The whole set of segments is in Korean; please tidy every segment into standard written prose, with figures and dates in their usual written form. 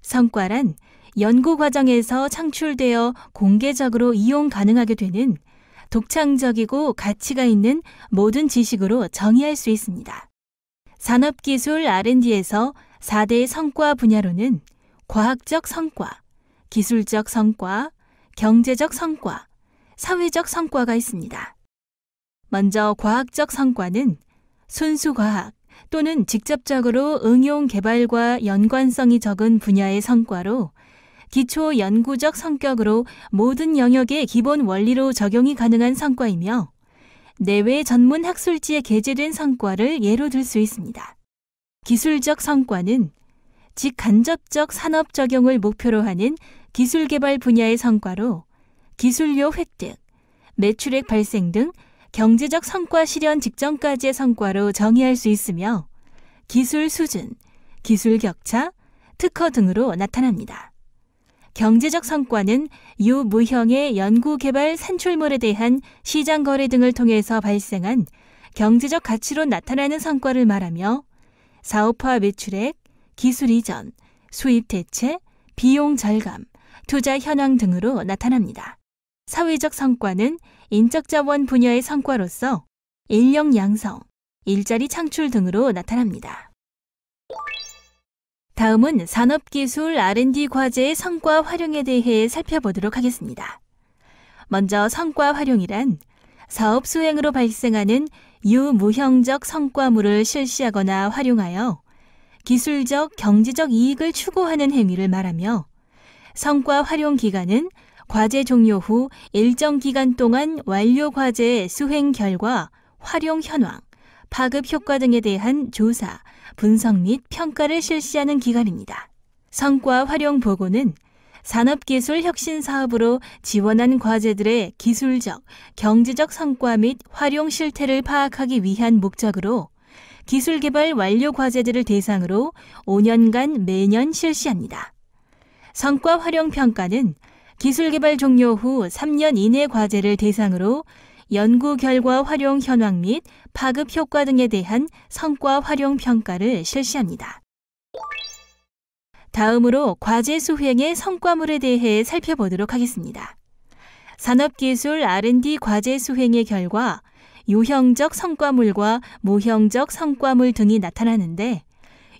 성과란 연구 과정에서 창출되어 공개적으로 이용 가능하게 되는 독창적이고 가치가 있는 모든 지식으로 정의할 수 있습니다. 산업기술 R&D에서 4대 성과 분야로는 과학적 성과, 기술적 성과, 경제적 성과, 사회적 성과가 있습니다. 먼저 과학적 성과는 순수 과학 또는 직접적으로 응용 개발과 연관성이 적은 분야의 성과로 기초 연구적 성격으로 모든 영역의 기본 원리로 적용이 가능한 성과이며 내외 전문 학술지에 게재된 성과를 예로 들 수 있습니다. 기술적 성과는 직간접적 산업 적용을 목표로 하는 기술 개발 분야의 성과로 기술료 획득, 매출액 발생 등 경제적 성과 실현 직전까지의 성과로 정의할 수 있으며 기술 수준, 기술 격차, 특허 등으로 나타납니다. 경제적 성과는 유무형의 연구개발 산출물에 대한 시장 거래 등을 통해서 발생한 경제적 가치로 나타나는 성과를 말하며 사업화 매출액, 기술 이전, 수입 대체, 비용 절감, 투자 현황 등으로 나타납니다. 사회적 성과는 인적 자원 분야의 성과로서 인력 양성, 일자리 창출 등으로 나타납니다. 다음은 산업기술 R&D 과제의 성과 활용에 대해 살펴보도록 하겠습니다. 먼저 성과 활용이란 사업 수행으로 발생하는 유무형적 성과물을 실시하거나 활용하여 기술적, 경제적 이익을 추구하는 행위를 말하며 성과 활용 기간은 과제 종료 후 일정 기간 동안 완료 과제의 수행 결과, 활용 현황, 파급 효과 등에 대한 조사, 분석 및 평가를 실시하는 기간입니다. 성과 활용 보고는 산업기술 혁신 사업으로 지원한 과제들의 기술적, 경제적 성과 및 활용 실태를 파악하기 위한 목적으로 기술 개발 완료 과제들을 대상으로 5년간 매년 실시합니다. 성과 활용 평가는 기술 개발 종료 후 3년 이내 과제를 대상으로 연구 결과 활용 현황 및 파급 효과 등에 대한 성과 활용 평가를 실시합니다. 다음으로 과제 수행의 성과물에 대해 살펴보도록 하겠습니다. 산업기술 R&D 과제 수행의 결과 유형적 성과물과 무형적 성과물 등이 나타나는데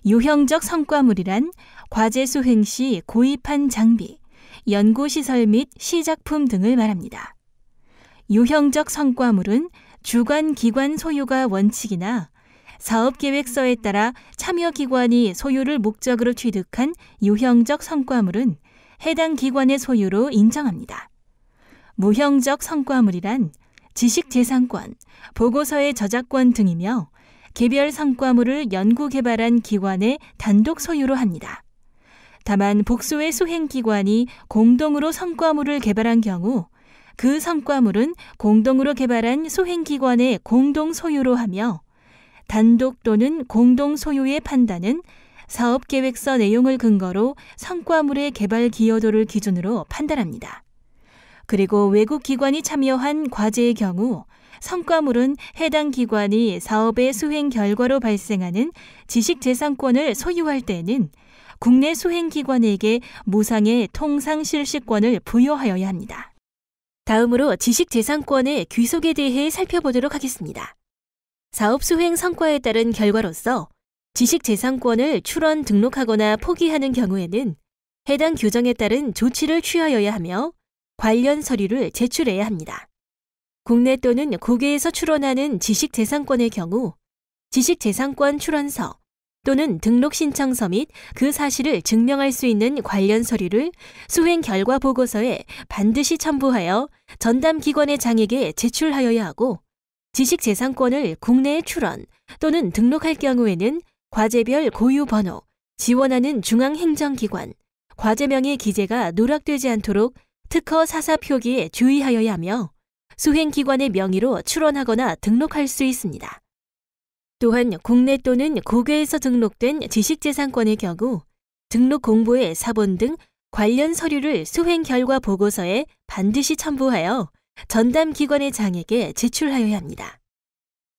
유형적 성과물이란 과제 수행 시 구입한 장비, 연구시설 및 시작품 등을 말합니다. 유형적 성과물은 주관 기관 소유가 원칙이나 사업계획서에 따라 참여기관이 소유를 목적으로 취득한 유형적 성과물은 해당 기관의 소유로 인정합니다. 무형적 성과물이란 지식재산권, 보고서의 저작권 등이며 개별 성과물을 연구개발한 기관의 단독 소유로 합니다. 다만 복수의 수행기관이 공동으로 성과물을 개발한 경우 그 성과물은 공동으로 개발한 수행기관의 공동 소유로 하며 단독 또는 공동 소유의 판단은 사업계획서 내용을 근거로 성과물의 개발 기여도를 기준으로 판단합니다. 그리고 외국 기관이 참여한 과제의 경우 성과물은 해당 기관이 사업의 수행 결과로 발생하는 지식재산권을 소유할 때에는 국내 수행기관에게 무상의 통상실시권을 부여하여야 합니다. 다음으로 지식재산권의 귀속에 대해 살펴보도록 하겠습니다. 사업 수행 성과에 따른 결과로서 지식재산권을 출원 등록하거나 포기하는 경우에는 해당 규정에 따른 조치를 취하여야 하며 관련 서류를 제출해야 합니다. 국내 또는 국외에서 출원하는 지식재산권의 경우 지식재산권 출원서 또는 등록신청서 및 그 사실을 증명할 수 있는 관련 서류를 수행 결과 보고서에 반드시 첨부하여 전담 기관의 장에게 제출하여야 하고 지식재산권을 국내에 출원 또는 등록할 경우에는 과제별 고유 번호, 지원하는 중앙행정기관, 과제명의 기재가 누락되지 않도록 특허 사사 표기에 주의하여야 하며 수행기관의 명의로 출원하거나 등록할 수 있습니다. 또한 국내 또는 국외에서 등록된 지식재산권의 경우 등록 공보의 사본 등 관련 서류를 수행 결과 보고서에 반드시 첨부하여 전담 기관의 장에게 제출하여야 합니다.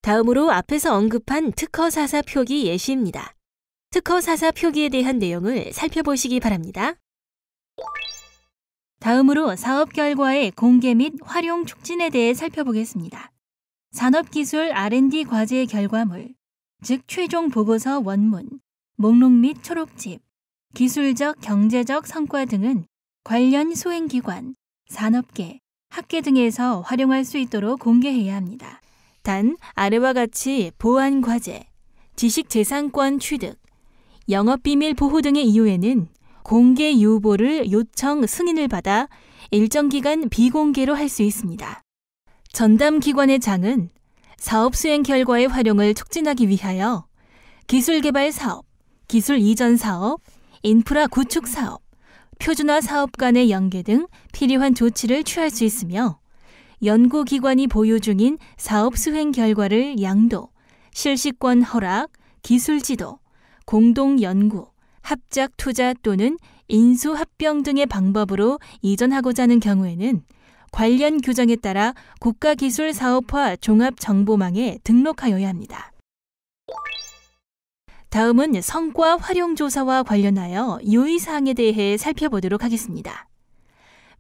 다음으로 앞에서 언급한 특허 4사 표기 예시입니다. 특허 4사 표기에 대한 내용을 살펴보시기 바랍니다. 다음으로 사업 결과의 공개 및 활용 촉진에 대해 살펴보겠습니다. 산업기술 R&D 과제 결과물, 즉 최종 보고서 원문, 목록 및 초록집, 기술적, 경제적 성과 등은 관련 소행기관, 산업계, 학계 등에서 활용할 수 있도록 공개해야 합니다. 단, 아래와 같이 보안 과제, 지식재산권 취득, 영업비밀 보호 등의 이유에는 공개 유보를 요청 승인을 받아 일정 기간 비공개로 할 수 있습니다. 전담 기관의 장은 사업 수행 결과의 활용을 촉진하기 위하여 기술 개발 사업, 기술 이전 사업, 인프라 구축 사업, 표준화 사업 간의 연계 등 필요한 조치를 취할 수 있으며 연구기관이 보유 중인 사업 수행 결과를 양도, 실시권 허락, 기술 지도, 공동 연구, 합작 투자 또는 인수 합병 등의 방법으로 이전하고자 하는 경우에는 관련 규정에 따라 국가기술사업화 종합정보망에 등록하여야 합니다. 다음은 성과 활용조사와 관련하여 유의사항에 대해 살펴보도록 하겠습니다.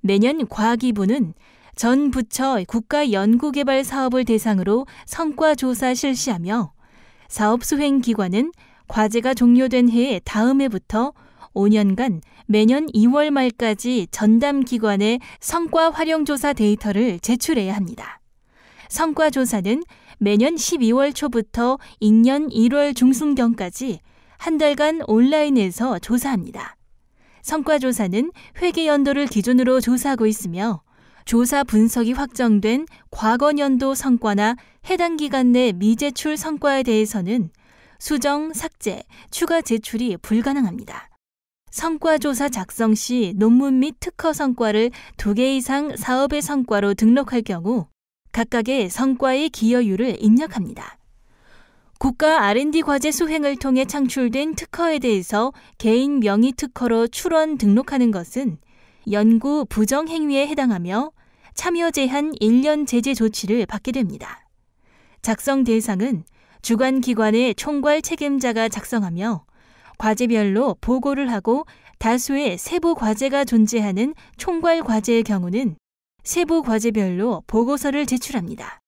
매년 과기부는 전 부처 국가연구개발 사업을 대상으로 성과조사 실시하며 사업수행기관은 과제가 종료된 해의 다음 해부터 5년간 매년 2월 말까지 전담 기관에 성과 활용조사 데이터를 제출해야 합니다. 성과조사는 매년 12월 초부터 2년 1월 중순경까지 한 달간 온라인에서 조사합니다. 성과조사는 회계연도를 기준으로 조사하고 있으며 조사 분석이 확정된 과거 연도 성과나 해당 기간 내 미제출 성과에 대해서는 수정, 삭제, 추가 제출이 불가능합니다. 성과조사 작성 시 논문 및 특허 성과를 2개 이상 사업의 성과로 등록할 경우 각각의 성과의 기여율을 입력합니다. 국가 R&D 과제 수행을 통해 창출된 특허에 대해서 개인 명의 특허로 출원 등록하는 것은 연구 부정 행위에 해당하며 참여 제한 1년 제재 조치를 받게 됩니다. 작성 대상은 주관기관의 총괄 책임자가 작성하며 과제별로 보고를 하고 다수의 세부 과제가 존재하는 총괄 과제의 경우는 세부 과제별로 보고서를 제출합니다.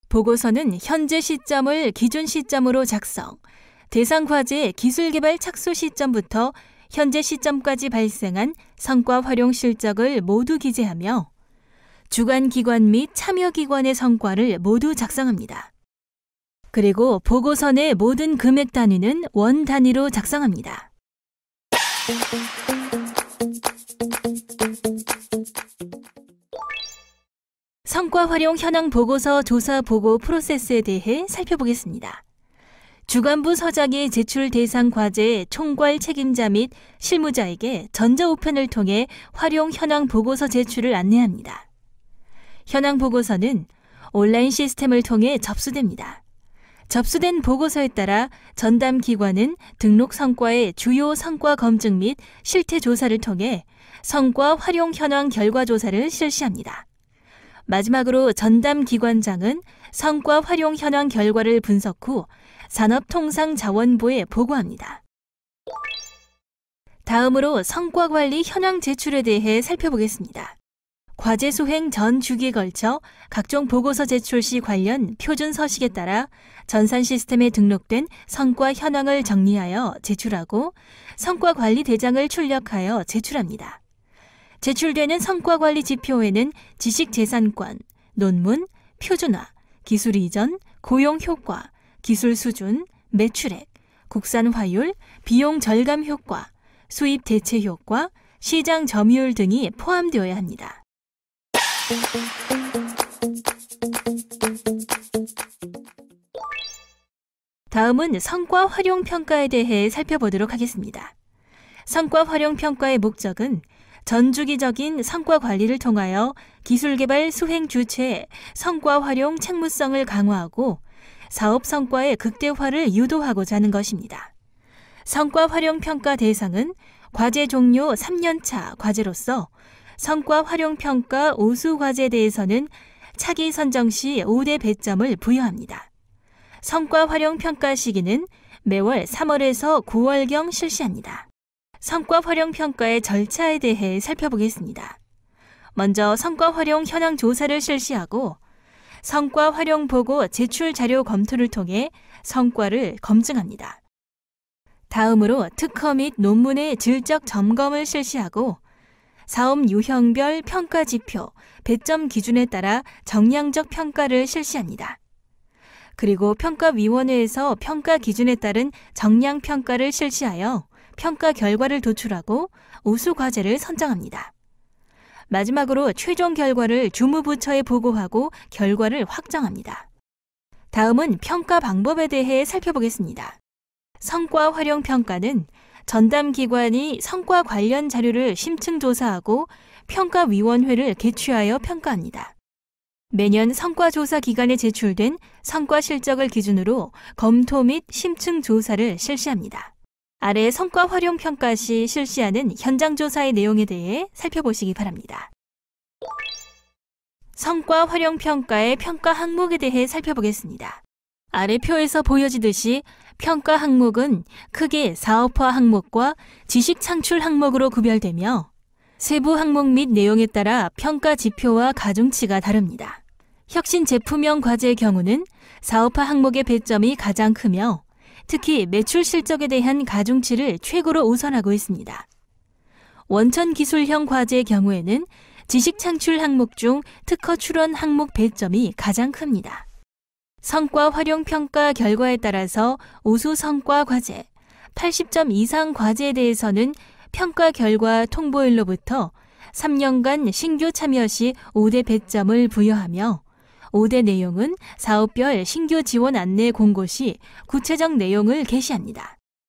보고서는 현재 시점을 기준 시점으로 작성, 대상 과제의 기술개발 착수 시점부터 현재 시점까지 발생한 성과 활용 실적을 모두 기재하며 주관기관 및 참여기관의 성과를 모두 작성합니다. 그리고 보고서 내 모든 금액 단위는 원 단위로 작성합니다. 성과 활용 현황 보고서 조사 보고 프로세스에 대해 살펴보겠습니다. 주관부 서장의 제출 대상 과제의 총괄 책임자 및 실무자에게 전자우편을 통해 활용 현황 보고서 제출을 안내합니다. 현황 보고서는 온라인 시스템을 통해 접수됩니다. 접수된 보고서에 따라 전담 기관은 등록 성과의 주요 성과 검증 및 실태 조사를 통해 성과 활용 현황 결과 조사를 실시합니다. 마지막으로 전담 기관장은 성과 활용 현황 결과를 분석 후 산업통상자원부에 보고합니다. 다음으로 성과관리 현황 제출에 대해 살펴보겠습니다. 과제 수행 전 주기에 걸쳐 각종 보고서 제출 시 관련 표준 서식에 따라 전산 시스템에 등록된 성과 현황을 정리하여 제출하고 성과관리 대장을 출력하여 제출합니다. 제출되는 성과관리 지표에는 지식재산권, 논문, 표준화, 기술 이전, 고용 효과, 기술 수준, 매출액, 국산 화율, 비용 절감 효과, 수입 대체 효과, 시장 점유율 등이 포함되어야 합니다. 다음은 성과 활용 평가에 대해 살펴보도록 하겠습니다. 성과 활용 평가의 목적은 전주기적인 성과 관리를 통하여 기술개발 수행 주체의 성과 활용 책무성을 강화하고 사업 성과의 극대화를 유도하고자 하는 것입니다. 성과 활용 평가 대상은 과제 종료 3년차 과제로서 성과 활용 평가 우수 과제에 대해서는 차기 선정 시 5대 배점을 부여합니다. 성과 활용 평가 시기는 매월 3월에서 9월경 실시합니다. 성과 활용 평가의 절차에 대해 살펴보겠습니다. 먼저 성과 활용 현황 조사를 실시하고 성과 활용 보고 제출 자료 검토를 통해 성과를 검증합니다. 다음으로 특허 및 논문의 질적 점검을 실시하고 사업 유형별 평가 지표, 배점 기준에 따라 정량적 평가를 실시합니다. 그리고 평가위원회에서 평가 기준에 따른 정량 평가를 실시하여 평가 결과를 도출하고 우수 과제를 선정합니다. 마지막으로 최종 결과를 주무부처에 보고하고 결과를 확정합니다. 다음은 평가 방법에 대해 살펴보겠습니다. 성과 활용 평가는 전담기관이 성과 관련 자료를 심층조사하고 평가위원회를 개최하여 평가합니다. 매년 성과조사 기간에 제출된 성과 실적을 기준으로 검토 및 심층조사를 실시합니다. 아래 성과 활용 평가 시 실시하는 현장조사의 내용에 대해 살펴보시기 바랍니다. 성과 활용 평가의 평가 항목에 대해 살펴보겠습니다. 아래 표에서 보여지듯이 평가 항목은 크게 사업화 항목과 지식 창출 항목으로 구별되며 세부 항목 및 내용에 따라 평가 지표와 가중치가 다릅니다. 혁신 제품형 과제의 경우는 사업화 항목의 배점이 가장 크며 특히 매출 실적에 대한 가중치를 최고로 우선하고 있습니다. 원천 기술형 과제의 경우에는 지식 창출 항목 중 특허 출원 항목 배점이 가장 큽니다. 성과 활용 평가 결과에 따라서 우수 성과 과제, 80점 이상 과제에 대해서는 평가 결과 통보일로부터 3년간 신규 참여 시 5대 배점을 부여하며 5대 내용은 사업별 신규 지원 안내 공고 시 구체적 내용을 게시합니다.